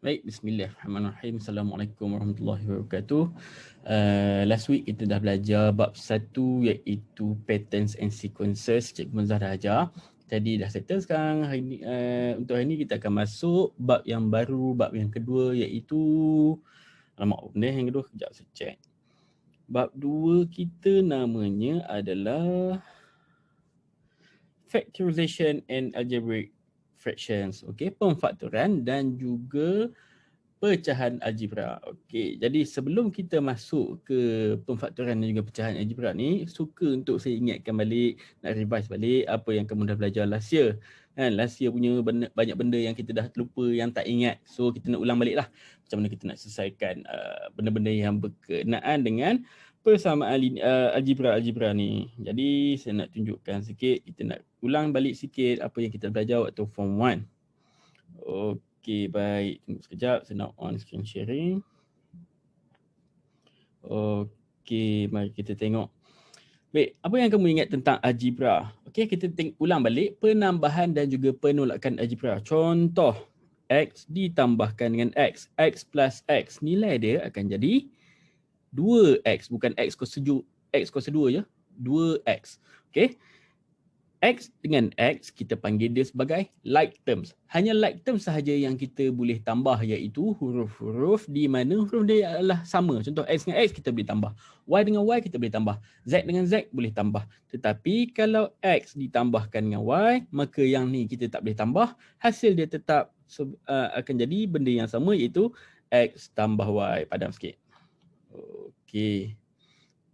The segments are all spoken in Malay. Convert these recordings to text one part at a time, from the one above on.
Baik, bismillahirrahmanirrahim. Assalamualaikum warahmatullahi wabarakatuh. Last week kita dah belajar bab 1 iaitu patterns and sequences. Cikgu Mazhar dah ajar. Jadi dah settle sekarang. Untuk hari ni kita akan masuk bab yang baru, bab yang kedua iaitu benda yang kedua, kejap saya check. Bab 2 kita namanya adalah factorization and algebraic fractions. Okey, pemfaktoran dan juga pecahan algebra. Okey, jadi sebelum kita masuk ke pemfaktoran dan juga pecahan algebra ni, suka untuk saya ingatkan balik, nak revise balik apa yang kamu dah belajar last year. Last year punya banyak benda yang kita dah lupa, yang tak ingat. So kita nak ulang balik lah macam mana kita nak selesaikan benda-benda yang berkenaan dengan persamaan algebra ni. Jadi saya nak tunjukkan sikit, kita nak ulang balik sikit apa yang kita belajar waktu form 1. Okey, baik. Tunggu sekejap. Saya nak on screen sharing. Okey, mari kita tengok. Baik, apa yang kamu ingat tentang algebra? Okey, kita ulang balik penambahan dan juga penolakan algebra. Contoh, X ditambahkan dengan X. X plus X. Nilai dia akan jadi 2X. Bukan X kuasa 2 je. 2X. Okey. X dengan X kita panggil dia sebagai like terms. Hanya like terms sahaja yang kita boleh tambah iaitu huruf-huruf di mana huruf dia adalah sama. Contoh X dengan X kita boleh tambah. Y dengan Y kita boleh tambah. Z dengan Z boleh tambah. Tetapi kalau X ditambahkan dengan Y, maka yang ni kita tak boleh tambah. Hasil dia tetap akan jadi benda yang sama iaitu X tambah Y. Padam sikit. Okey.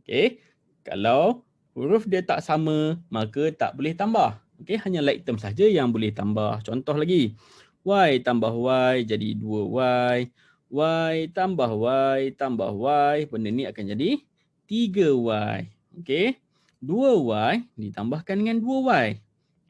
Okey. Kalau huruf dia tak sama, maka tak boleh tambah. Okey, hanya like term saja yang boleh tambah. Contoh lagi. Y tambah Y jadi 2Y. Y tambah Y tambah Y. Benda ni akan jadi 3Y. Okey. 2Y ditambahkan dengan 2Y.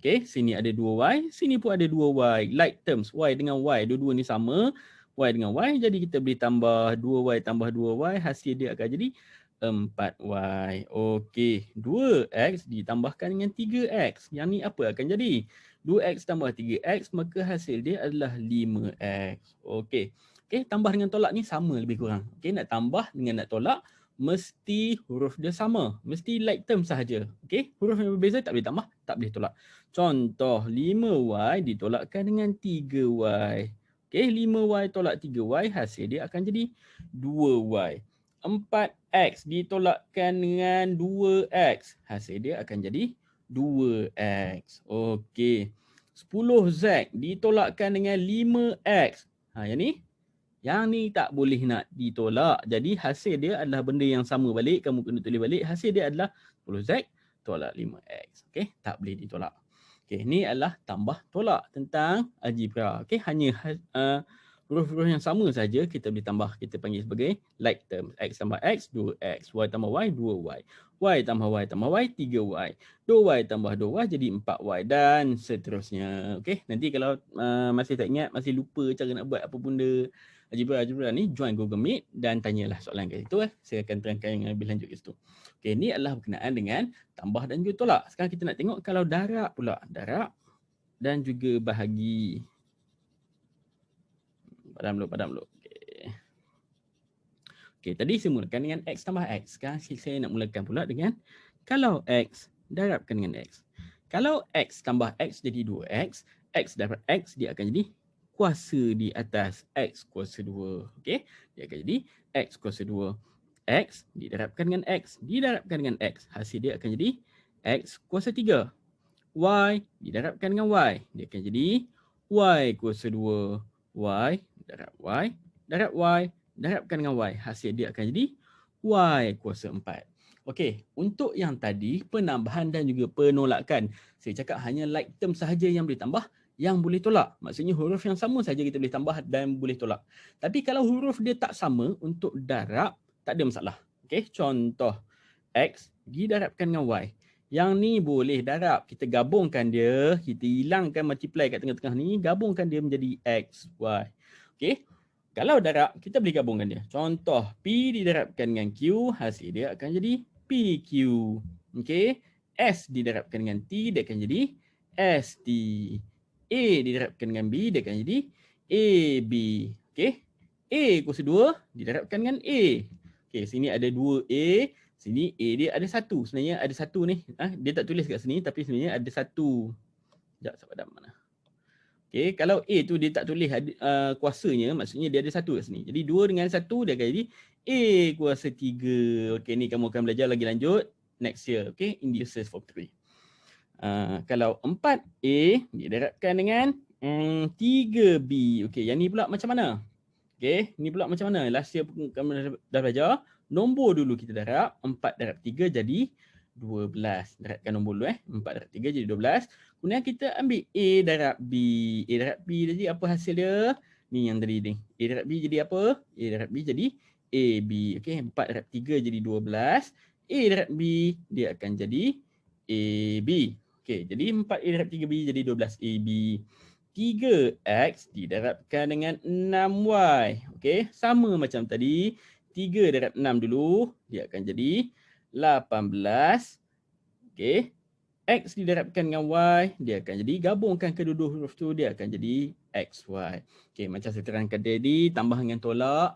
Okey, sini ada 2Y, sini pun ada 2Y. Like terms, Y dengan Y. Dua-dua ni sama. Y dengan Y, jadi kita boleh tambah 2Y tambah 2Y. Hasil dia akan jadi 4Y. Okey, 2X ditambahkan dengan 3X. Yang ni apa akan jadi? 2X tambah 3X, maka hasil dia adalah 5X. Okey. Okey, tambah dengan tolak ni sama lebih kurang. Okey, nak tambah dengan nak tolak, mesti huruf dia sama. Mesti like term sahaja. Okey, huruf yang berbeza tak boleh tambah, tak boleh tolak. Contoh, 5Y ditolakkan dengan 3Y. Okey, 5Y tolak 3Y, hasil dia akan jadi 2Y. 4X ditolakkan dengan 2X. Hasil dia akan jadi 2X. Okey. 10Z ditolakkan dengan 5X. Yang ni? Yang ni tak boleh nak ditolak. Jadi hasil dia adalah benda yang sama balik. Kamu kena tulis balik. Hasil dia adalah 10Z tolak 5X. Okey, tak boleh ditolak. Okey, ni adalah tambah tolak tentang algebra. Okey, hanya huruf-huruf yang sama saja kita boleh tambah. Kita panggil sebagai like term. X tambah X, 2X. Y tambah Y, 2Y. Y tambah Y tambah Y, 3Y. 2Y tambah 2Y jadi 4Y dan seterusnya. Okey, nanti kalau masih tak ingat, masih lupa cara nak buat apa benda algebra ni, join Google Meet dan tanyalah soalan kat situ. Saya akan terangkan yang lebih lanjut kat situ. Okey, ni adalah berkenaan dengan tambah dan juga tolak. Sekarang kita nak tengok kalau darab pula. Darab dan juga bahagi. Padam dulu. Okey, tadi saya mulakan dengan X tambah X. Sekarang saya nak mulakan pula dengan kalau X darabkan dengan X. Kalau X tambah X jadi 2X, X darab X dia akan jadi kuasa di atas X kuasa 2. Okey, dia akan jadi X kuasa 2. X didarabkan dengan X, didarabkan dengan X. Hasil dia akan jadi X kuasa 3. Y didarabkan dengan Y, dia akan jadi Y kuasa 2. Y darab Y, darab Y, darabkan dengan Y. Hasil dia akan jadi Y kuasa 4. Okey, untuk yang tadi penambahan dan juga penolakan, saya cakap hanya like term sahaja yang boleh tambah, yang boleh tolak. Maksudnya huruf yang sama saja kita boleh tambah dan boleh tolak. Tapi kalau huruf dia tak sama untuk darab, tak ada masalah. Okey, contoh X didarabkan dengan Y. Yang ni boleh darab. Kita gabungkan dia, kita hilangkan multiply kat tengah-tengah ni, gabungkan dia menjadi X, Y. Okey, kalau darab, kita boleh gabungkan dia. Contoh, P didarabkan dengan Q, hasil dia akan jadi PQ. Okey, S didarabkan dengan T, dia akan jadi ST. A didarabkan dengan B, dia akan jadi AB. Okey. A kuasa 2 didarabkan dengan A. Okey, sini ada 2A, sini A dia ada 1. Sebenarnya ada 1 ni. Dia tak tulis kat sini tapi sebenarnya ada 1. Sekejap, sabar dah mana. Okey, kalau A tu dia tak tulis kuasanya, maksudnya dia ada 1 kat sini. Jadi 2 dengan 1 dia akan jadi A kuasa 3. Okey, ni kamu akan belajar lagi lanjut next year. Okey, in the USS Form 3. Kalau 4A didarabkan dengan 3B. Okey, yang ni pula macam mana? Okey, ni pula macam mana? Last year pun kamu dah belajar. Nombor dulu kita darab. 4 darab 3 jadi 12. Darabkan nombor dulu 4 darab 3 jadi 12. Kemudian kita ambil A darab B. A darab B jadi apa hasil dia? Ni yang tadi ni. A darab B jadi apa? A darab B jadi AB. Okey, 4 darab 3 jadi 12. A darab B dia akan jadi AB. Okey, jadi 4A darab 3B jadi 12AB. 3X didarabkan dengan 6Y. Okey, sama macam tadi. 3 darab 6 dulu, dia akan jadi 18. Okey, X didarabkan dengan Y, dia akan jadi, gabungkan kedua-dua huruf tu, dia akan jadi XY. Okey, macam saya terangkan tadi, tambah dengan tolak,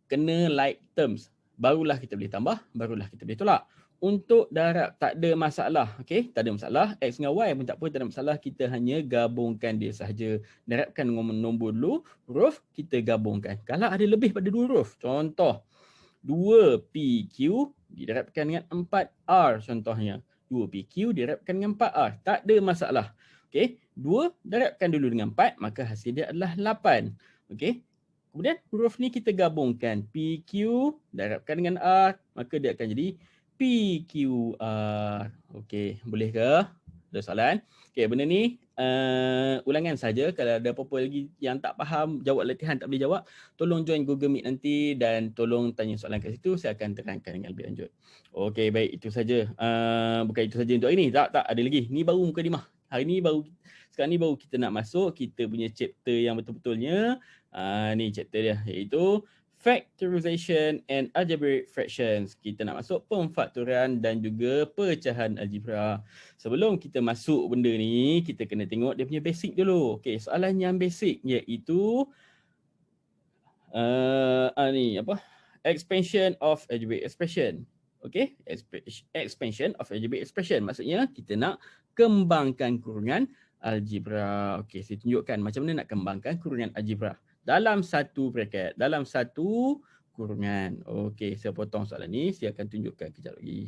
kena like terms. Barulah kita boleh tambah, barulah kita boleh tolak. Untuk darab tak ada masalah, okey, tak ada masalah. X dengan Y pun tak apa, tak ada masalah. Kita hanya gabungkan dia sahaja. Darabkan nombor dulu, huruf kita gabungkan. Kalau ada lebih pada 2 huruf, contoh 2PQ didarabkan dengan 4R contohnya. 2PQ didarabkan dengan 4R, tak ada masalah. Okey, 2 darabkan dulu dengan 4, maka hasil dia adalah 8. Okey. Kemudian huruf ni kita gabungkan. PQ darabkan dengan R, maka dia akan jadi PQR. Okey, boleh ke? Ada soalan? Okey, benda ni ulangan saja. Kalau ada apa-apa lagi yang tak faham, jawab latihan tak boleh jawab, tolong join Google Meet nanti dan tolong tanya soalan kat situ, saya akan terangkan dengan lebih lanjut. Okey, baik, itu saja. Bukan itu saja untuk hari ni. Tak, ada lagi. Ni baru mukadimah. Hari ni baru, sekarang ni baru kita nak masuk kita punya chapter yang betul-betulnya. Ni chapter dia, iaitu Factorization and Algebraic Fractions. Kita nak masuk pemfaktoran dan juga pecahan algebra. Sebelum kita masuk benda ni, kita kena tengok dia punya basic dulu. Okey, soalan yang basic iaitu ni apa? Expansion of algebraic expression. Okey, expansion of algebraic expression. Maksudnya kita nak kembangkan kurungan algebra. Okey, saya tunjukkan macam mana nak kembangkan kurungan algebra dalam satu bracket, dalam satu kurungan. Okey, saya potong soalan ni, saya akan tunjukkan kejap lagi.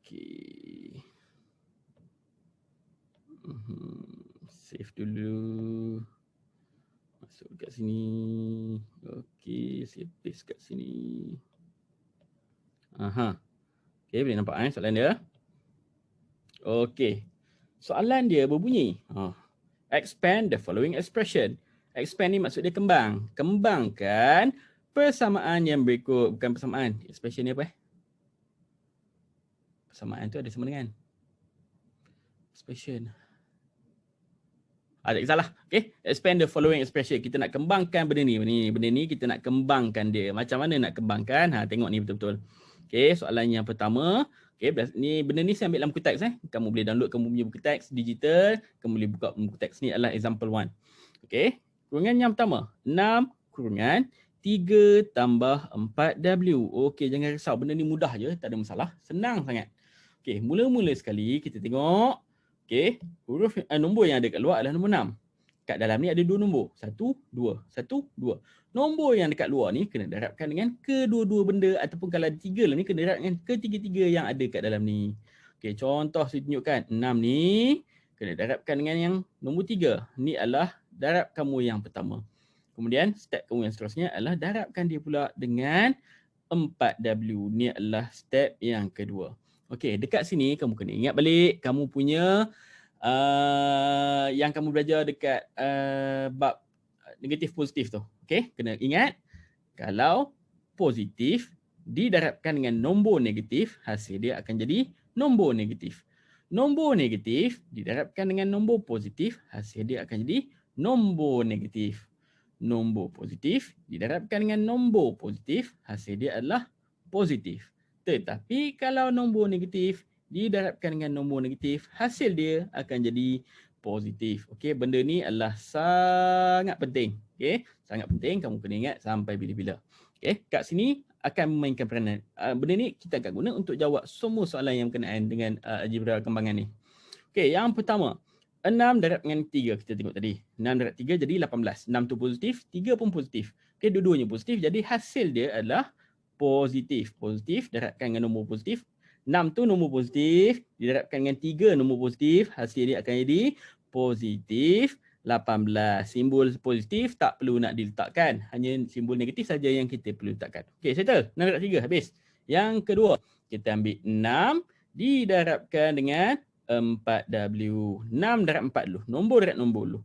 Okey. Save dulu. Masuk kat sini. Okey, saya paste kat sini. Okey, boleh nampak soalan dia? Okey. Soalan dia berbunyi, expand the following expression. Expand ni maksud dia kembang. Kembangkan persamaan yang berikut. Bukan persamaan. Expression ni apa? Persamaan tu ada sama dengan. Expression. Tak kisahlah. Okay. Expand the following expression. Kita nak kembangkan benda ni. Benda ni kita nak kembangkan dia. Macam mana nak kembangkan? Tengok ni betul-betul. Okay. Soalan yang pertama. Okay. Ni, benda ni saya ambil dalam buku teks. Kamu boleh download kamu punya buku teks digital. Kamu boleh buka buku teks ni adalah example 1. Okay. Kurungan yang pertama. 6 kurungan 3 tambah 4W. Okay. Jangan risau. Benda ni mudah je. Tak ada masalah. Senang sangat. Okay. Mula-mula sekali kita tengok. Okey, huruf nombor yang ada kat luar adalah nombor 6. Kat dalam ni ada 2 nombor. 1, 2. 1, 2. Nombor yang dekat luar ni kena darabkan dengan kedua-dua benda ataupun kalau ada 3 lah ni kena darab dengan ketiga-tiga yang ada kat dalam ni. Okey, contoh saya tunjukkan. 6 ni kena darabkan dengan yang nombor 3. Ni adalah darab kamu yang pertama. Kemudian step kamu yang seterusnya adalah darabkan dia pula dengan 4W. Ni adalah step yang kedua. Okey, dekat sini kamu kena ingat balik kamu punya yang kamu belajar dekat bab negatif positif tu. Okey, kena ingat kalau positif didarabkan dengan nombor negatif, hasil dia akan jadi nombor negatif. Nombor negatif didarabkan dengan nombor positif, hasil dia akan jadi nombor negatif. Nombor positif didarabkan dengan nombor positif, hasil dia adalah positif. Tetapi kalau nombor negatif didarabkan dengan nombor negatif, hasil dia akan jadi positif. Okey, benda ni adalah sangat penting. Okey, sangat penting kamu kena ingat sampai bila-bila. Okey, kat sini akan memainkan peranan. Benda ni kita akan guna untuk jawab semua soalan yang berkenaan dengan algebra kembangan ni. Okey, yang pertama, 6 darab dengan 3 kita tengok tadi. 6 darab 3 jadi 18. 6 tu positif, 3 pun positif. Okey, dua-duanya positif, jadi hasil dia adalah positif. Positif darabkan dengan nombor positif. 6 tu nombor positif, didarabkan dengan 3 nombor positif, hasil dia akan jadi positif 18. Simbol positif tak perlu nak diletakkan, hanya simbol negatif saja yang kita perlu letakkan. Okey, settle. 6 darab 3 habis. Yang kedua, kita ambil 6 didarabkan dengan 4W. 6 darab 4 dulu. Nombor darab nombor dulu.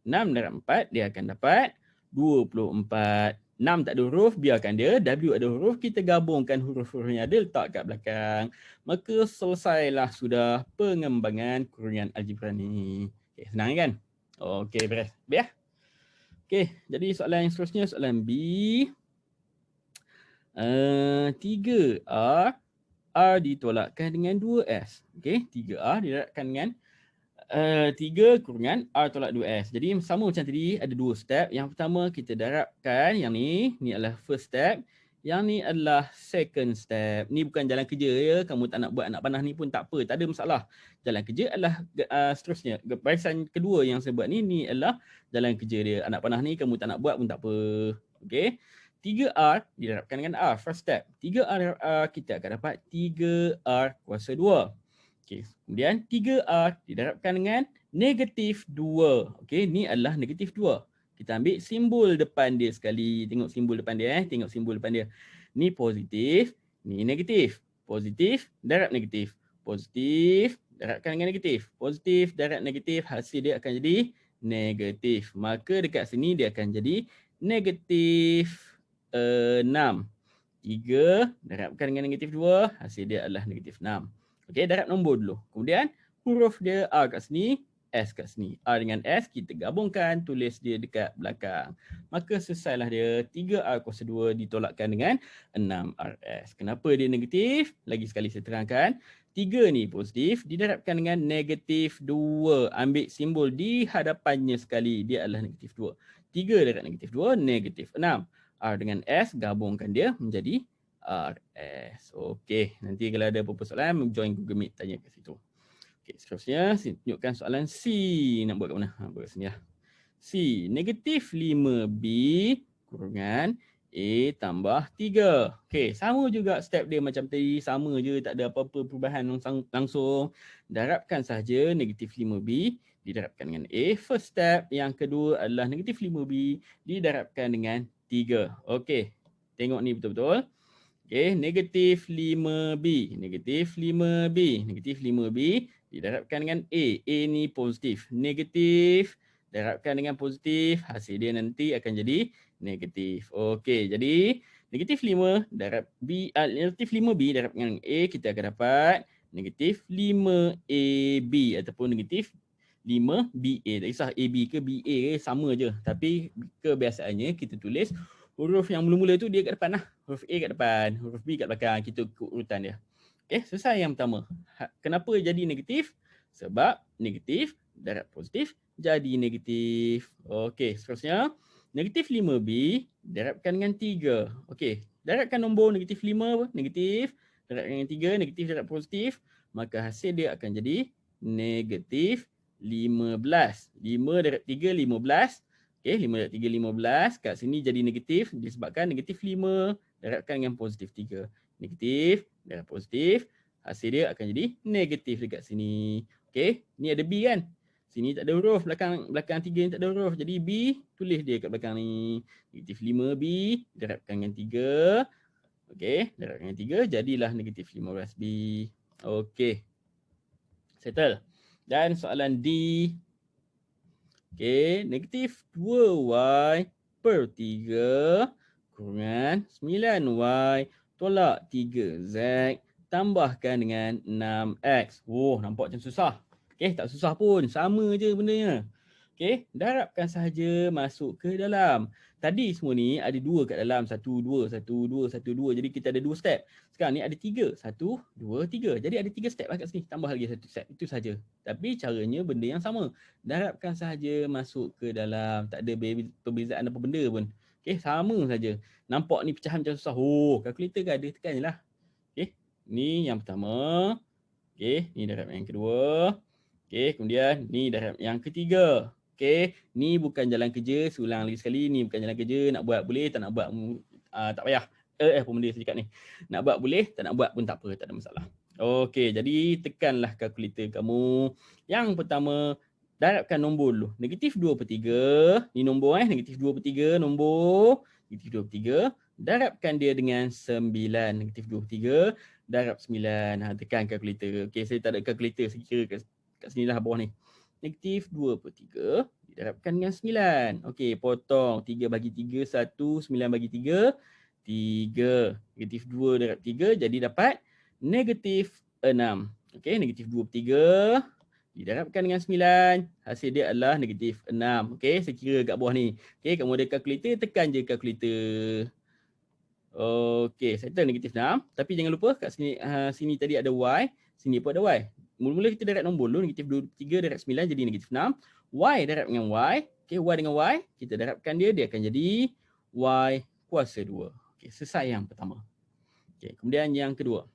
6 darab 4 dia akan dapat 24. 6 tak ada huruf, biarkan dia. W ada huruf, kita gabungkan huruf-huruf yang ada letak kat belakang. Maka selesailah sudah pengembangan kurnian algebra ni. Okay, senang kan? Okey, beres. Biar. Okey, jadi soalan yang seterusnya, soalan B. 3R. R ditolakkan dengan 2S. Okey, 3R didarabkan dengan 3 kurungan R tolak 2S. Jadi sama macam tadi, ada dua step. Yang pertama kita darabkan yang ni adalah first step. Yang ni adalah second step. Ni bukan jalan kerja ya. Kamu tak nak buat anak panah ni pun tak apa, tak ada masalah. Jalan kerja adalah seterusnya. Barisan kedua yang saya buat ni adalah jalan kerja dia. Anak panah ni kamu tak nak buat pun tak apa. Okey. 3R didarabkan dengan R, first step. 3R darab R, kita akan dapat 3R kuasa 2. Okay. Kemudian 3R didarabkan dengan negatif 2. Okey, ni adalah negatif 2. Kita ambil simbol depan dia sekali. Tengok simbol depan dia. Tengok simbol depan dia. Ni positif, ni negatif. Positif darab negatif. Positif darabkan dengan negatif. Positif darab negatif, hasil dia akan jadi negatif. Maka dekat sini dia akan jadi negatif 6. 3 darabkan dengan negatif 2, hasil dia adalah negatif 6. Okey, darab nombor dulu. Kemudian huruf dia R kat sini, S kat sini. R dengan S kita gabungkan, tulis dia dekat belakang. Maka selesailah dia 3R kuasa 2 ditolakkan dengan 6RS. Kenapa dia negatif? Lagi sekali saya terangkan. 3 ni positif, didarabkan dengan negatif 2. Ambil simbol di hadapannya sekali, dia adalah negatif 2. 3 darab negatif 2, negatif 6. R dengan S, gabungkan dia menjadi RS. Okey, nanti kalau ada apa-apa soalan, join Google Meet, tanya kat situ. Okey, seterusnya saya tunjukkan soalan C. Nak buat kat mana? Buat kat sini lah. C, negatif 5B kurungan A tambah 3. Okey, sama juga step dia macam tadi. Sama je, tak ada apa-apa perubahan langsung. Darabkan sahaja negatif 5B didarabkan dengan A. First step. Yang kedua adalah negatif 5B didarabkan dengan 3. Okey, tengok ni betul-betul. Okey, negatif 5B. Negatif 5B. Negatif 5B didarabkan dengan A. A ni positif. Negatif darabkan dengan positif. Hasil dia nanti akan jadi negatif. Okey, jadi negatif 5 darab B. Negatif 5B darabkan dengan A, kita akan dapat negatif 5AB ataupun negatif 5BA. Tak kisah AB ke BA ke, sama je. Tapi kebiasaannya kita tulis huruf yang mula-mula tu dia kat depan lah. Huruf A kat depan, huruf B kat belakang. Kita ikut urutan dia. Okay, selesai yang pertama. Kenapa jadi negatif? Sebab negatif darab positif jadi negatif. Okey, seterusnya. Negatif 5B darabkan dengan 3. Okey, darabkan nombor negatif 5, negatif. Darabkan dengan 3, negatif darab positif. Maka hasil dia akan jadi negatif 15. 5 darab 3, 15. Okey, 5 darab 3, 15. Kat sini jadi negatif disebabkan negatif 5 darabkan dengan positif 3. Negatif darab positif. Hasil dia akan jadi negatif dekat sini. Okey, ni ada B kan? Sini tak ada huruf, belakang 3 ni tak ada huruf. Jadi B, tulis dia kat belakang ni. Negatif 5B darabkan dengan 3. Okey, darabkan dengan 3, jadilah negatif 15B. Okey, settle. Dan soalan D. Okey, negatif 2Y per 3 kurungan 9Y tolak 3Z tambahkan dengan 6X. Oh, nampak macam susah. Okey, tak susah pun. Sama je bendanya. Okey, darabkan sahaja masuk ke dalam. Tadi semua ni ada 2 kat dalam. 1, 2, 1, 2, 1, 2. Jadi kita ada 2 step. Sekarang ni ada 3. 1, 2, 3. Jadi ada 3 step lah kat sini. Tambah lagi 1 step. Itu saja. Tapi caranya benda yang sama. Darabkan sahaja masuk ke dalam. Tak ada perbezaan apa benda pun. Okey, sama saja. Nampak ni pecahan macam susah. Oh, kalkulator ke ada. Tekan je lah. Okey, ni yang pertama. Okey, ni darab yang kedua. Okey, kemudian ni darab yang ketiga. Okey, ni bukan jalan kerja, ulang lagi sekali, ni bukan jalan kerja, nak buat boleh, tak nak buat tak payah. Apa benda saya cakap ni? Nak buat boleh, tak nak buat pun tak apa, tak ada masalah. Okey, jadi tekanlah kalkulator kamu. Yang pertama, darabkan nombor dulu. -2/3, ni nombor -2/3 nombor, -2/3. Darabkan dia dengan 9, -2/3, darab 9. Tekan kalkulator. Okey, saya tak ada kalkulator, saya kira kat sini lah bawah ni. -2/3 didarabkan dengan 9. Okey, potong 3 bagi 3, 1, 9 bagi 3, 3. -2 darab 3 jadi dapat -6. Okey, -2/3 didarabkan dengan 9. Hasil dia adalah -6. Okey, saya kira kat bawah ni. Okey, kamu ada kalkulator, tekan je kalkulator. Okey, settle -6. Tapi jangan lupa kat sini sini tadi ada Y, sini pun ada Y. Mula-mula kita darab nombor dulu, -2/3 darab 9 jadi -6. Y darab dengan Y. Okey, Y dengan Y, kita darabkan dia akan jadi Y kuasa 2. Okey, selesai yang pertama. Okey, kemudian yang kedua.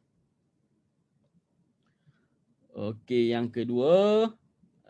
Okey, yang kedua,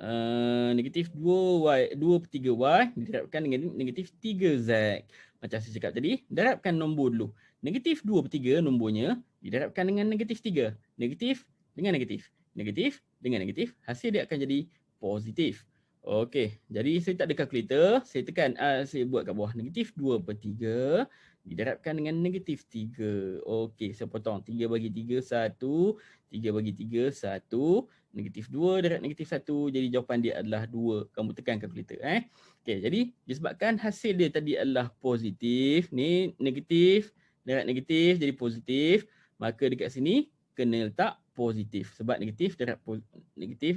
-2Y, 2/3Y didarabkan dengan -3Z. Macam saya cakap tadi, darabkan nombor dulu. -2/3 nombornya didarabkan dengan -3. Negatif dengan negatif. Negatif dengan negatif, hasil dia akan jadi positif. Okey, jadi saya tak ada kalkulator, saya tekan, saya buat kat bawah. -2/3 didarabkan dengan -3. Okey, saya potong. 3 bagi 3, 1. 3 bagi 3, 1. -2 darab -1. Jadi jawapan dia adalah 2. Kamu tekan kalkulator. Okey, jadi disebabkan hasil dia tadi adalah positif. Ni negatif darab negatif jadi positif. Maka dekat sini kena letak positif. Sebab negatif darab negatif,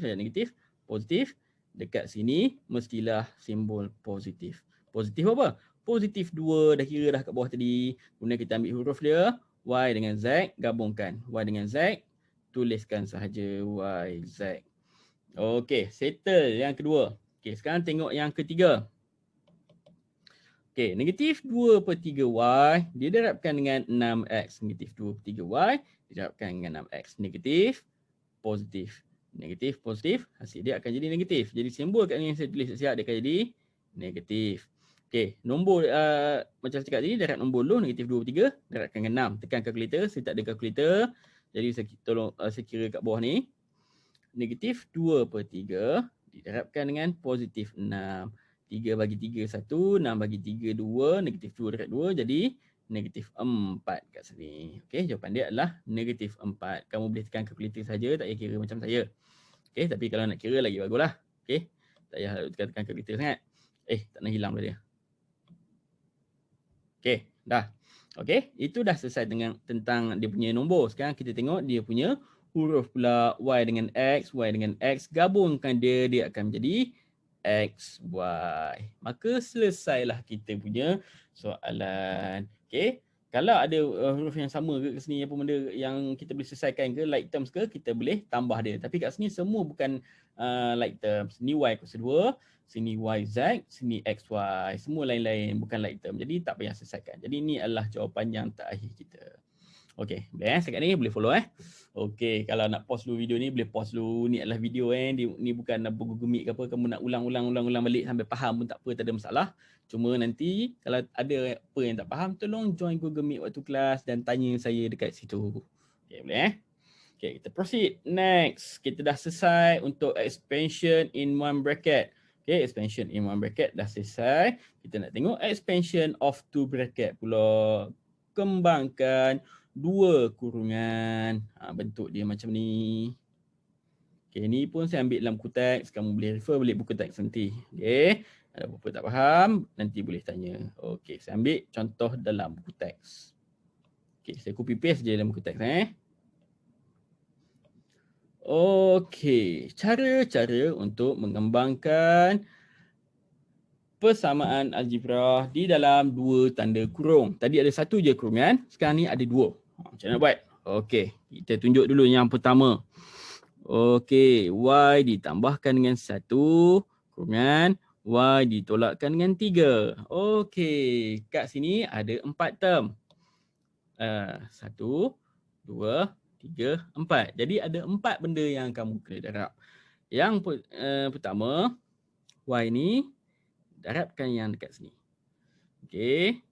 positif. Dekat sini mestilah simbol positif. Positif apa? Positif 2. Dah kira dah kat bawah tadi. Kemudian kita ambil huruf dia. Y dengan Z, gabungkan. Y dengan Z, tuliskan sahaja YZ. Okey, settle yang kedua. Okey, sekarang tengok yang ketiga. Okey, -2/3Y didarabkan dengan 6X. -2/3Y didarabkan dengan 6X. Negatif, positif. Negatif, positif. Hasil dia akan jadi negatif. Jadi simbol kat ni yang saya tulis siap dia akan jadi negatif. Okey, nombor macam saya cakap tadi, darab nombor dulu, -2/3, darabkan dengan 6. Tekan kalkulator, saya tak ada kalkulator. Jadi saya kira kat bawah ni. -2/3 didarabkan dengan positif 6. 3 bagi 3, 1. 6 bagi 3, 2. -2 darab 2 jadi -4 kat sini. Okey, jawapan dia adalah -4. Kamu boleh tekan kalkulator saja, tak payah kira macam saya. Okey, tapi kalau nak kira lagi baguslah. Okey, tak payah tekan kalkulator sangat. Tak nak hilang dia. Okey, dah. Okey, itu dah selesai dengan tentang dia punya nombor. Sekarang kita tengok dia punya huruf pula. Y dengan X, Y dengan X. Gabungkan dia, dia akan menjadi XY. Maka selesailah kita punya soalan. Okey, kalau ada huruf yang sama ke sini, apa benda yang kita boleh selesaikan ke, like terms ke, kita boleh tambah dia. Tapi kat sini semua bukan like terms. Ni Y kuasa 2. Sini YZ, sini XY. Semua lain-lain, bukan like term. Jadi tak payah selesaikan. Jadi ni adalah jawapan yang terakhir kita. Okey, boleh setakat ni boleh follow Okey, kalau nak pause dulu video ni, boleh pause dulu. Ni adalah video ni bukan nak Google Meet ke apa. Kamu nak ulang balik sampai faham pun tak apa, tak ada masalah. Cuma nanti kalau ada apa yang tak faham, tolong join Google Meet waktu kelas dan tanya saya dekat situ. Okey, boleh Okey, kita proceed. Next, kita dah selesai untuk expansion in one bracket. Okay, expansion in one bracket dah selesai. Kita nak tengok expansion of two bracket pula. Kembangkan dua kurungan. Bentuk dia macam ni. Okay, ni pun saya ambil dalam buku teks. Kamu boleh refer balik buku teks nanti. Okay, ada apa-apa tak faham, nanti boleh tanya. Okay, saya ambil contoh dalam buku teks. Okay, saya copy paste je dalam buku teks. Okey, cara-cara untuk mengembangkan persamaan algebra di dalam dua tanda kurung. Tadi ada satu je kurungan, sekarang ni ada dua. Macam mana buat? Okey, kita tunjuk dulu yang pertama. Okey, y ditambahkan dengan 1 kurungan y ditolakkan dengan 3. Okey, kat sini ada 4 term. 1, 2, 3, 4. Jadi ada 4 benda yang kamu kena darab. Yang pertama, y ni darabkan yang dekat sini. Okey.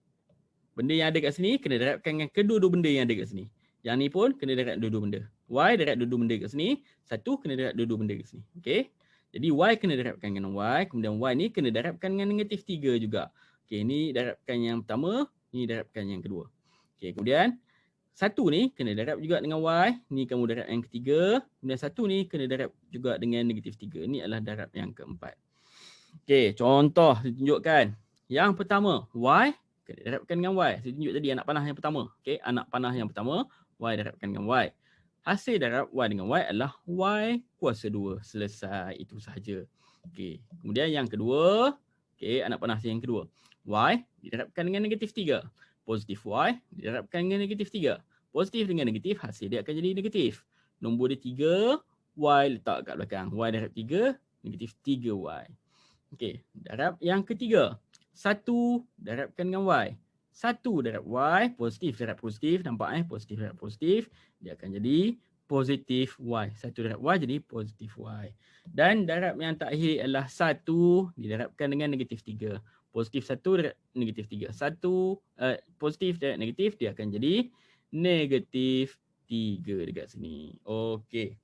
Benda yang ada kat sini kena darabkan dengan kedua-dua benda yang ada kat sini. Yang ni pun kena darab dua-dua benda. Y darab dua-dua benda kat sini. Satu kena darab dua-dua benda kat sini. Okey. Jadi Y kena darabkan dengan Y. Kemudian Y ni kena darabkan dengan negatif 3 juga. Okey, ni darabkan yang pertama. Ni darabkan yang kedua. Okey, kemudian satu ni kena darab juga dengan Y. Ni kamu darab yang ketiga. Kemudian satu ni kena darab juga dengan negatif 3. Ni adalah darab yang keempat. Okey, contoh saya tunjukkan. Yang pertama, Y kena darabkan dengan Y. Saya tunjuk tadi anak panah yang pertama. Okey, anak panah yang pertama, Y darabkan dengan Y. Hasil darab Y dengan Y adalah Y kuasa 2. Selesai, itu sahaja. Okey, kemudian yang kedua, okey, anak panah yang kedua. Y didarabkan dengan negatif 3. Positif Y didarabkan dengan negatif 3. Positif dengan negatif, hasil dia akan jadi negatif. Nombor dia 3, Y letak kat belakang. Y darab 3, negatif 3Y. Okey, darab yang ketiga. 1 darabkan dengan Y. 1 darab Y, positif darab positif. Nampak positif darab positif. Dia akan jadi positif Y. 1 darab Y jadi positif Y. Dan darab yang terakhir adalah 1 didarabkan dengan negatif 3. Positif 1 darab negatif 3. Positif darab negatif, dia akan jadi negatif 3 dekat sini. Okey.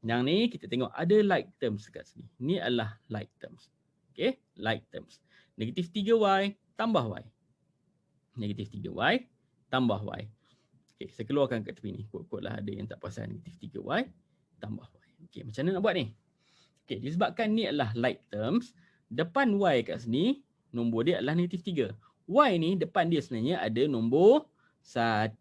Yang ni kita tengok ada like terms dekat sini. Ni adalah like terms. Okey, like terms. Negatif 3Y tambah Y. Negatif 3Y tambah Y. Okey, saya keluarkan kat tepi ni. Kot-kotlah ada yang tak perasan. Negatif 3Y tambah Y. Okey, macam mana nak buat ni? Okey, disebabkan ni adalah like terms, depan Y kat sini, nombor dia adalah negatif 3. Y ni depan dia sebenarnya ada nombor 1.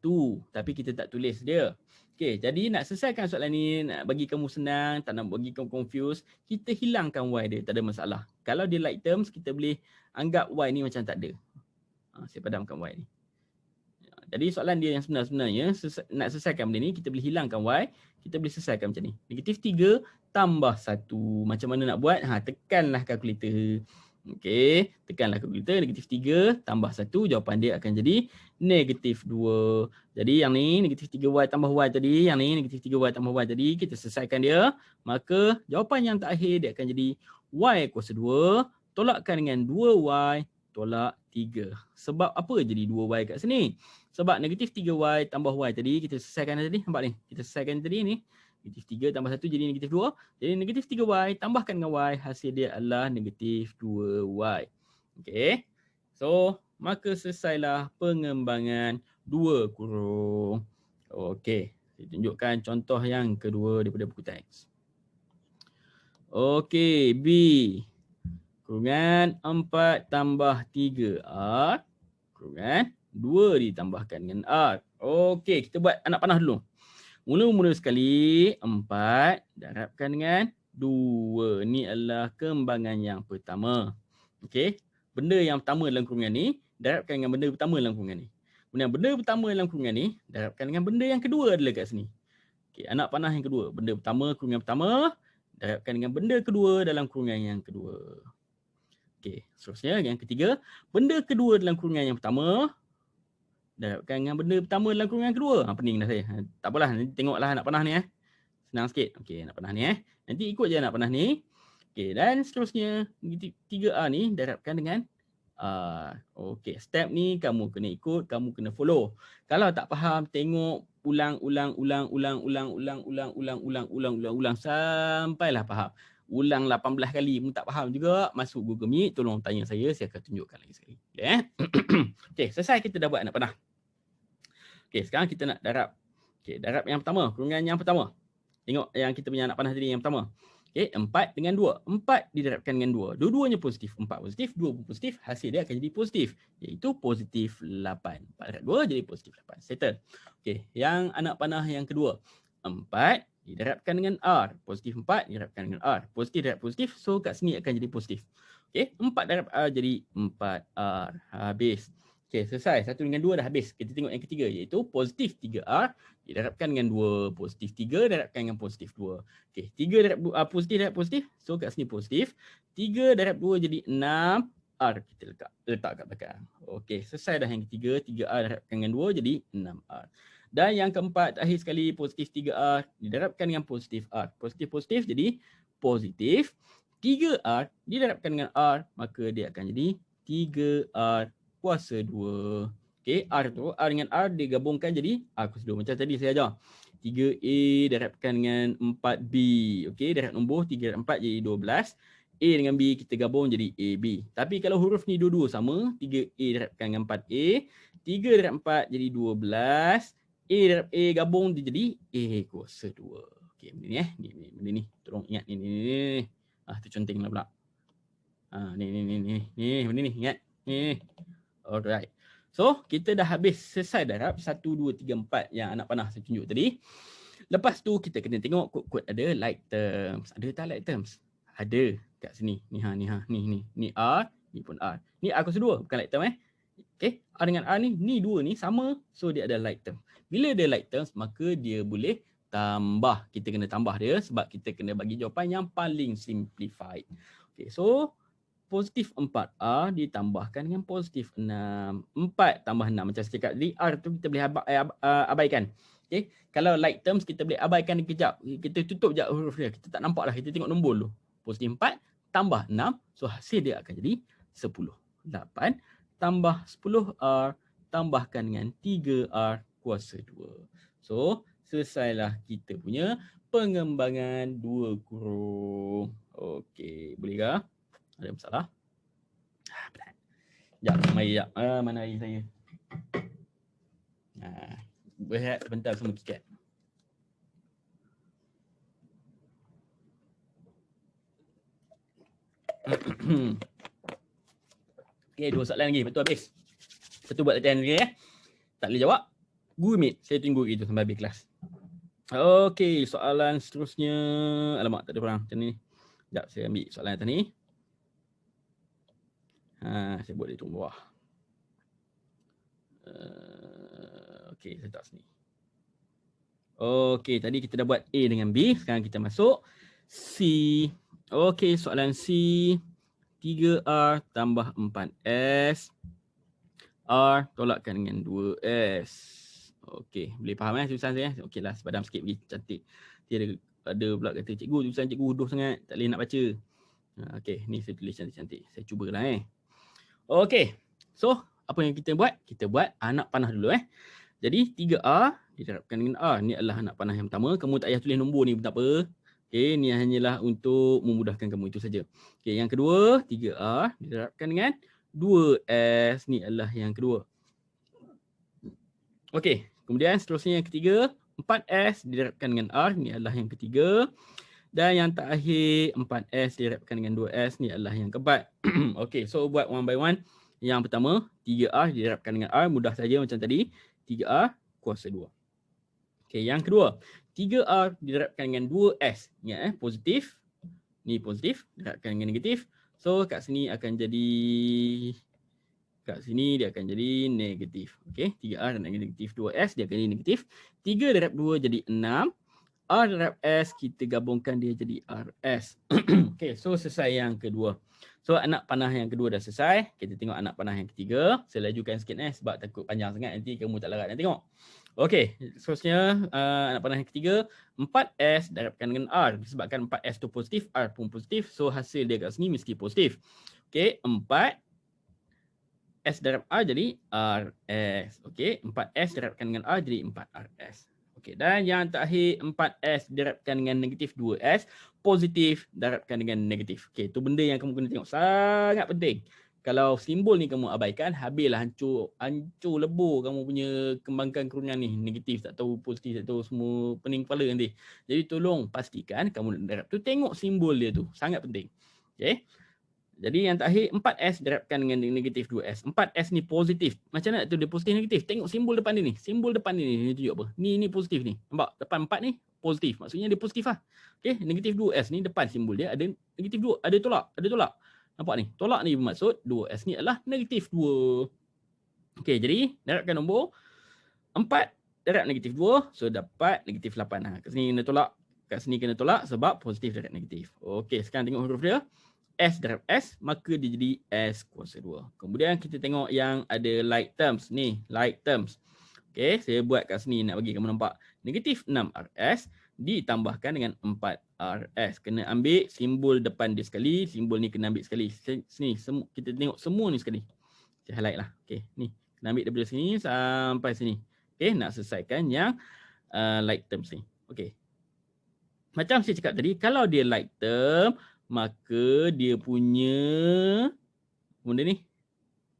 Tapi kita tak tulis dia. Okey, jadi nak selesaikan soalan ni, nak bagi kamu senang, tak nak bagi kamu confuse, kita hilangkan Y dia, tak ada masalah. Kalau dia like terms, kita boleh anggap Y ni macam tak ada. Saya padamkan Y ni. Jadi soalan dia yang sebenarnya, nak selesaikan benda ni, kita boleh hilangkan Y, kita boleh selesaikan macam ni. Negatif 3 tambah 1. Macam mana nak buat? Tekanlah kalkulator. Okey, tekanlah kalkulator. Negatif 3 tambah 1, jawapan dia akan jadi negatif 2. Jadi yang ni negatif 3Y tambah Y tadi, yang ni negatif 3Y tambah Y tadi, kita selesaikan dia. Maka jawapan yang terakhir dia akan jadi Y kuasa 2, tolakkan dengan 2Y tolak 3. Sebab apa jadi 2Y kat sini? Sebab negatif 3Y tambah Y tadi, kita selesaikan tadi. Nampak ni? Kita selesaikan tadi ni. Negatif 3 tambah 1 jadi negatif 2. Jadi negatif 3Y tambahkan dengan Y, hasil dia adalah negatif 2Y. Okey. So, maka selesailah pengembangan 2 kurung. Okey. Saya tunjukkan contoh yang kedua daripada buku teks. Okey, B. Kurungan 4 tambah 3R. Kurungan 2 ditambahkan dengan R. Okey, kita buat anak panah dulu. Mula-mula sekali, 4 darabkan dengan 2. Ini adalah kembangan yang pertama. Okey, benda yang pertama dalam kurungan ni, darabkan dengan benda pertama dalam kurungan ni. Kemudian benda pertama dalam kurungan ni, darabkan dengan benda yang kedua adalah kat sini. Okey, anak panah yang kedua. Benda pertama, kurungan pertama, darabkan dengan benda kedua dalam kurungan yang kedua. Okey, seterusnya yang ketiga, benda kedua dalam kurungan yang pertama, darabkan dengan benda pertama dalam kurungan kedua. Pening dah saya. Tak apalah, nanti tengoklah anak panah ni. Senang sikit. Okey, anak panah ni. Nanti ikut je anak panah ni. Okey, dan seterusnya 3R ni darabkan dengan R. Okey, step ni kamu kena ikut, kamu kena follow. Kalau tak faham, tengok ulang sampailah faham. Ulang 18 kali pun tak faham juga, masuk Google Meet, tolong tanya saya akan tunjukkan lagi sekali. Okey, selesai kita dah buat anak panah. Okey, sekarang kita nak darab. Okey, darab yang pertama, kurungan yang pertama. Tengok yang kita punya anak panah tadi yang pertama. Okey, 4 dengan 2. 4 didarabkan dengan 2. Dua-duanya positif. 4 positif, 2 pun positif. Hasil dia akan jadi positif. Iaitu positif 8. 4 darab 2 jadi positif 8. Settle. Okey, yang anak panah yang kedua. 4 didarabkan dengan R. Positif 4 didarabkan dengan R. Positif darab positif. So kat sini akan jadi positif. Okey, 4 darab R jadi 4R. Habis. Okey, selesai. 1 dengan 2 dah habis. Kita tengok yang ketiga iaitu positif 3R didarabkan dengan 2. Positif 3 darabkan dengan positif 2. Okey, 3 darab positif darab positif. So kat sini positif. 3 darab 2 jadi 6. R kita letak kat belakang. Okey, selesai dah yang ketiga. 3R darabkan dengan 2 jadi 6R. Dan yang keempat, terakhir sekali, positif 3R didarabkan dengan positif R. Positif-positif jadi positif 3R didarabkan dengan R, maka dia akan jadi 3R kuasa 2. Okey, R tu, R dengan R digabungkan jadi R kuasa 2. Macam tadi saya ajar. 3A darabkan dengan 4B. Okey, darab nombor 3 darab 4 jadi 12. A dengan B kita gabung jadi AB. Tapi kalau huruf ni dua-dua sama, 3A darabkan dengan 4A. 3 darab 4 jadi 12. A darab A gabung dia jadi A kuasa 2. Okey, benda ni benda ni. Tolong ingat ni. Tu conteng lah pula. Ni benda ni ingat. Ni. Alright. So, kita dah habis selesai darab 1 2 3 4 yang anak panah saya tunjuk tadi. Lepas tu kita kena tengok kod-kod ada like terms. Ada tak like terms? Ada kat sini. Ni R, ni pun R. Ni R kuasa 2 bukan like term Okay, R dengan R ni dua ni sama, so dia ada like term. Bila dia like terms, maka dia boleh tambah. Kita kena tambah dia sebab kita kena bagi jawapan yang paling simplified. Okay, so positif 4R ditambahkan dengan positif 6. 4 tambah 6 macam saya cakap tadi, R tu kita boleh abaikan. Okay, kalau like terms kita boleh abaikan kejap. Kita tutup je huruf dia, kita tak nampak dah, kita tengok nombor dulu. Positif 4 tambah 6, so hasil dia akan jadi 10. 8 tambah 10R tambahkan dengan 3R kuasa 2. So, selesailah kita punya pengembangan 2 kurung. Okey, bolehkah? Ada masalah? Berat. Sekejap, mari sekejap. Mana air saya? Berehat sebentar sama KitKat. Okey, 2 soalan lagi. Betul habis. Satu buat latihan lagi Tak boleh jawab? Google Meet. Saya tunggu itu sampai habis kelas. Okey, soalan seterusnya. Alamak, tak ada orang macam ni. Sekejap, saya ambil soalan atas ni. Saya buat dia turun bawah. Okey, saya letak sini. Okey, tadi kita dah buat A dengan B. Sekarang kita masuk C. Okey, soalan C. 3R tambah 4S. R tolakkan dengan 2S. Okey, boleh faham tulisan saya? Okeylah, sepadam sikit lagi cantik. Dia ada pula kata cikgu tulisan cikgu huduh sangat, tak boleh nak baca. Okey, ni saya tulis cantik-cantik. Saya cubalah Okey. So, apa yang kita buat? Kita buat anak panah dulu Jadi 3R diterapkan dengan R. Ni adalah anak panah yang pertama. Kamu tak payah tulis nombor ni pun tak apa. Okey, ni hanyalah untuk memudahkan kamu, itu saja. Okey, yang kedua, 3R diterapkan dengan 2S. Ni adalah yang kedua. Okey, kemudian seterusnya yang ketiga, 4S diterapkan dengan R. Ni adalah yang ketiga. Dan yang terakhir, 4S diterapkan dengan 2S. Ni adalah yang keempat. Okey, so buat one by one. Yang pertama, 3R diterapkan dengan R. Mudah saja macam tadi. 3R kuasa 2. Okey, yang kedua, 3R diterapkan dengan 2S. Ingat positif. Ni positif, diterapkan dengan negatif. So kat sini akan jadi, kat sini dia akan jadi negatif. Okey, 3R dan negatif 2S dia akan jadi negatif. 3 darab 2 jadi 6. R darab S kita gabungkan dia jadi RS. Okey, so selesai yang kedua. So anak panah yang kedua dah selesai. Kita tengok anak panah yang ketiga. Saya lajukan sikit sebab takut panjang sangat nanti kamu tak larat nak tengok. Okey, seterusnya anak panah yang ketiga, 4S darabkan dengan R. Disebabkan 4S tu positif, R pun positif. So hasil dia kat sini mesti positif. Okey, 4S darab R jadi RS. Okey, 4S darabkan dengan R jadi 4RS. Okey, dan yang terakhir 4S darabkan dengan negatif 2S, positif darabkan dengan negatif. Okey, tu benda yang kamu kena tengok, sangat penting. Kalau simbol ni kamu abaikan, habislah hancur lebur kamu punya kembangkan kerunyaan ni. Negatif tak tahu, positif tak tahu, semua pening kepala nanti. Jadi tolong pastikan kamu darab tu tengok simbol dia tu, sangat penting. Okey. Jadi yang terakhir 4S darabkan dengan negatif 2S. 4S ni positif. Macam mana tu dia positif negatif? Tengok simbol depan dia ni. Simbol depan ni tunjuk apa? Ni positif ni. Nampak? Depan 4 ni positif. Maksudnya dia positif lah. Okey, negatif 2S ni depan simbol dia ada negatif 2, ada tolak, ada tolak. Nampak ni? Tolak ni bermaksud 2S ni adalah negatif 2. Okey, jadi darabkan nombor 4 darab negatif 2. So dapat negatif 8. Kat sini kena tolak. Kat sini kena tolak sebab positif darab negatif. Okey, sekarang tengok huruf dia. S darab S, maka dia jadi S kuasa 2. Kemudian kita tengok yang ada like terms. Ni, like terms. Okey, saya buat kat sini nak bagi kamu nampak. Negatif 6RS ditambahkan dengan 4RS. Kena ambil simbol depan dia sekali. Simbol ni kena ambil sekali. Sini, kita tengok semua ni sekali. Saya highlight lah. Okey, ni. Kena ambil daripada sini sampai sini. Okey, nak selesaikan yang like terms ni. Okey. Macam saya cakap tadi, kalau dia like term, maka dia punya benda ni,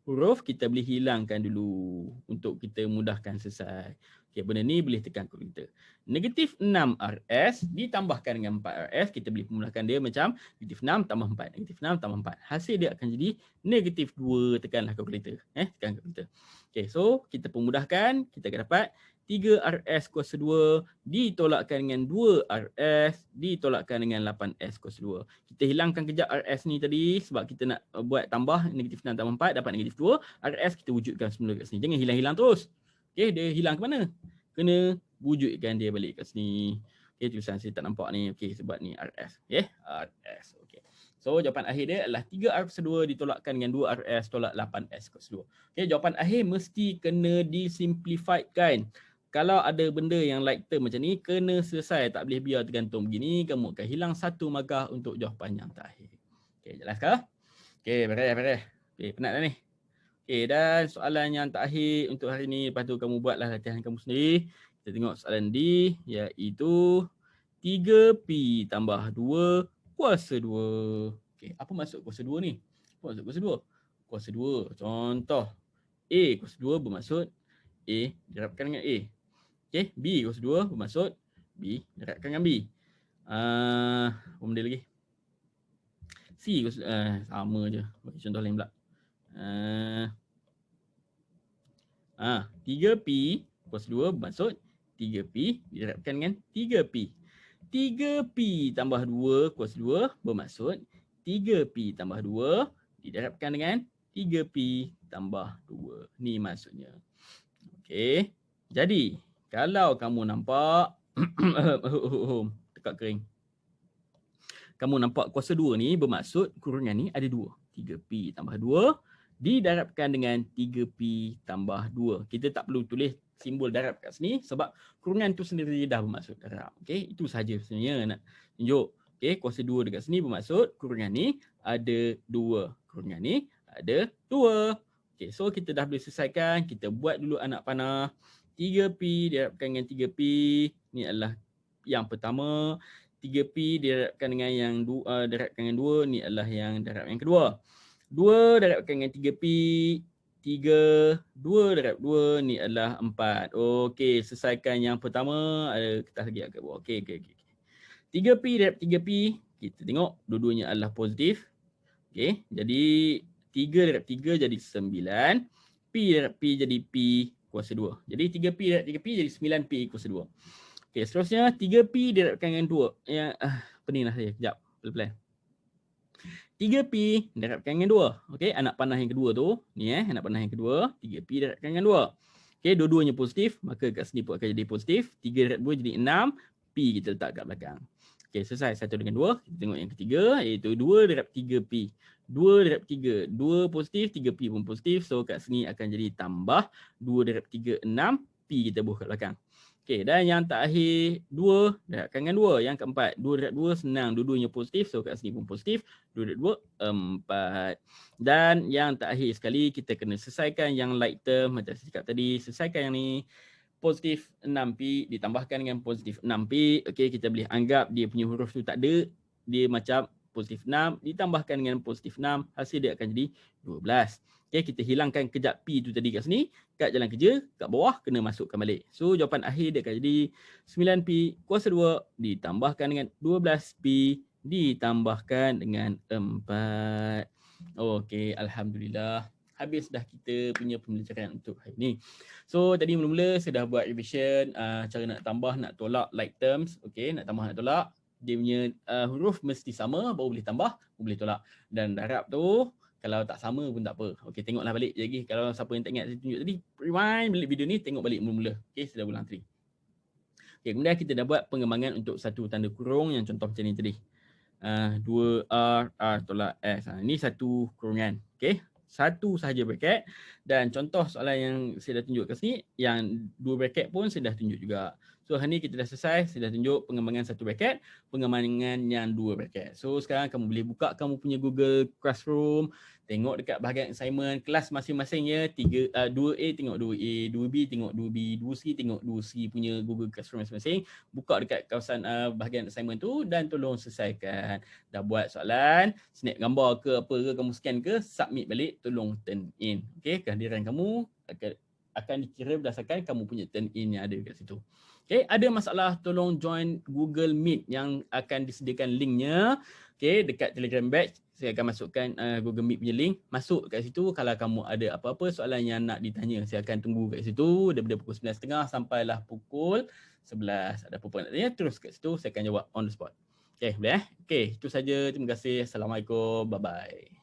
huruf kita boleh hilangkan dulu untuk kita mudahkan selesai. Okey, benda ni boleh tekan kalkulator. Negatif 6RS ditambahkan dengan 4RS, kita boleh memudahkan dia macam negatif 6 tambah 4. Negatif 6 tambah 4. Hasil dia akan jadi negatif 2. Tekanlah kalkulator. Tekan kalkulator. Okey, so kita pemudahkan, kita akan dapat 3RS kuasa 2 ditolakkan dengan 2RS ditolakkan dengan 8S kuasa 2. Kita hilangkan kejap RS ni tadi sebab kita nak buat tambah negatif 6 tambah 4 dapat negatif 2. RS kita wujudkan semula kat sini. Jangan hilang-hilang terus. Okey, dia hilang ke mana? Kena wujudkan dia balik kat sini. Okey, tulisan saya tak nampak ni. Okey, sebab ni RS. Okey, RS. Okey. So, jawapan akhir dia adalah 3R kuasa 2 ditolakkan dengan 2RS tolak 8S kuasa 2. Okey, jawapan akhir mesti kena disimplifiedkan. Kalau ada benda yang like term macam ni, kena selesai. Tak boleh biar tergantung begini. Kamu akan hilang satu markah untuk jawapan yang terakhir. Okey, jelas ke? Okey, beres. Okey, penat dah ni. Okey, dan soalan yang terakhir untuk hari ni. Lepas tu kamu buatlah latihan kamu sendiri. Kita tengok soalan D, iaitu 3P tambah 2 kuasa 2. Okey, apa maksud kuasa 2 ni? Apa maksud kuasa 2? Kuasa 2, contoh. A kuasa 2 bermaksud A darabkan dengan A. Okey, B kuasa 2 bermaksud B darabkan dengan B. Apa benda lagi? C kuasa sama je. Bagi contoh lain pula. 3P kuasa 2 bermaksud 3P didarabkan dengan 3P. 3P tambah 2 kuasa 2 bermaksud 3P tambah 2 didarabkan dengan 3P tambah 2. Ni maksudnya. Okey. Jadi, kalau kamu nampak tekak kering. Kamu nampak kuasa 2 ni bermaksud kurungan ni ada 2. 3P tambah 2 didarabkan dengan 3P tambah 2. Kita tak perlu tulis simbol darab kat sini sebab kurungan tu sendiri dah bermaksud darab. Okey, itu saja sebenarnya nak tunjuk. Okey, kuasa 2 dekat sini bermaksud kurungan ni ada 2. Kurungan ni ada 2. Okey, so kita dah boleh selesaikan. Kita buat dulu anak panah. 3P didarabkan dengan 3P. Ni adalah yang pertama. 3P didarabkan dengan yang darabkan dengan 2. Ni adalah yang darab yang kedua. 2 darabkan dengan 3P. 3, 2 darab 2 ni adalah 4. Okey, selesaikan yang pertama. Ada kertas lagi agak bawah. Okey. 3P darab 3P. Kita tengok dua-duanya adalah positif. Okey, jadi 3 darab 3 jadi 9. P darab P jadi P kuasa 2. Jadi 3P darab 3P jadi 9P kuasa 2. Okey, seterusnya 3P didarabkan dengan 2. Yang peninglah saya. Sekejap. Pelan-pelan. 3P didarabkan dengan 2. Okey, anak panah yang kedua tu. Ni anak panah yang kedua. 3P didarabkan dengan 2. Okey, dua-duanya positif. Maka kat sini pun akan jadi positif. 3 darab 2 jadi 6. P kita letak kat belakang. Okey, selesai. 1 dengan 2. Kita tengok yang ketiga. Iaitu 2 darab 3P. 2 darab 3. 2 positif. 3P pun positif. So kat sini akan jadi tambah. 2 darab 3, 6. P kita buh kat belakang. Okey, dan yang terakhir 2 darabkan dengan 2. Yang keempat 2 darab 2 senang, dua-duanya positif. So kat sini pun positif. 2 darab 2 4. Dan yang terakhir sekali kita kena selesaikan yang like term macam saya cakap tadi. Selesaikan yang ni. Positif 6P ditambahkan dengan positif 6P. Okey, kita boleh anggap dia punya huruf tu tak ada. Dia macam positif 6 ditambahkan dengan positif 6. Hasil dia akan jadi 12. Okey, kita hilangkan kejap P tu tadi kat sini. Kat jalan kerja, kat bawah kena masukkan balik. So, jawapan akhir dia akan jadi 9P kuasa 2 ditambahkan dengan 12P ditambahkan dengan 4. Okey, Alhamdulillah. Habis dah kita punya pembelajaran untuk hari ni. So, tadi mula-mula saya dah buat revision cara nak tambah, nak tolak like terms. Okey, nak tambah, nak tolak. dia punya huruf mesti sama, baru boleh tambah, baru boleh tolak. Dan darab tu kalau tak sama pun tak apa. Okey, tengoklah balik lagi. Kalau siapa yang tak ingat saya tunjuk tadi, rewind balik video ni, tengok balik mula-mula. Okey, sudah ulang tadi. Okey, kemudian kita dah buat pengembangan untuk satu tanda kurung yang contoh macam ni tadi. 2 R tolak S. Ini satu kurungan. Okey, satu sahaja bracket. Dan contoh soalan yang saya dah tunjuk kat sini, yang 2 bracket pun saya dah tunjuk juga. So hari ni kita dah selesai, saya dah tunjuk pengembangan satu bracket, pengembangan yang 2 bracket. So sekarang kamu boleh buka kamu punya Google Classroom, tengok dekat bahagian assignment kelas masing-masing ya. 2A tengok 2A, 2B tengok 2B, 2C tengok 2C punya Google Classroom masing-masing. Buka dekat kawasan bahagian assignment tu dan tolong selesaikan. Dah buat soalan, snap gambar ke apa ke, kamu scan ke, submit balik, tolong turn in. Okey, kehadiran kamu akan dikira berdasarkan kamu punya turn in yang ada kat situ. Okey, ada masalah tolong join Google Meet yang akan disediakan linknya. Okey, dekat Telegram batch saya akan masukkan Google Meet punya link. Masuk kat situ kalau kamu ada apa-apa soalan yang nak ditanya. Saya akan tunggu kat situ daripada pukul 9.30 sampailah pukul 11. Ada apa-apa nak tanya, terus kat situ saya akan jawab on the spot. Okey, boleh eh? Okey, itu saja. Terima kasih. Assalamualaikum. Bye-bye.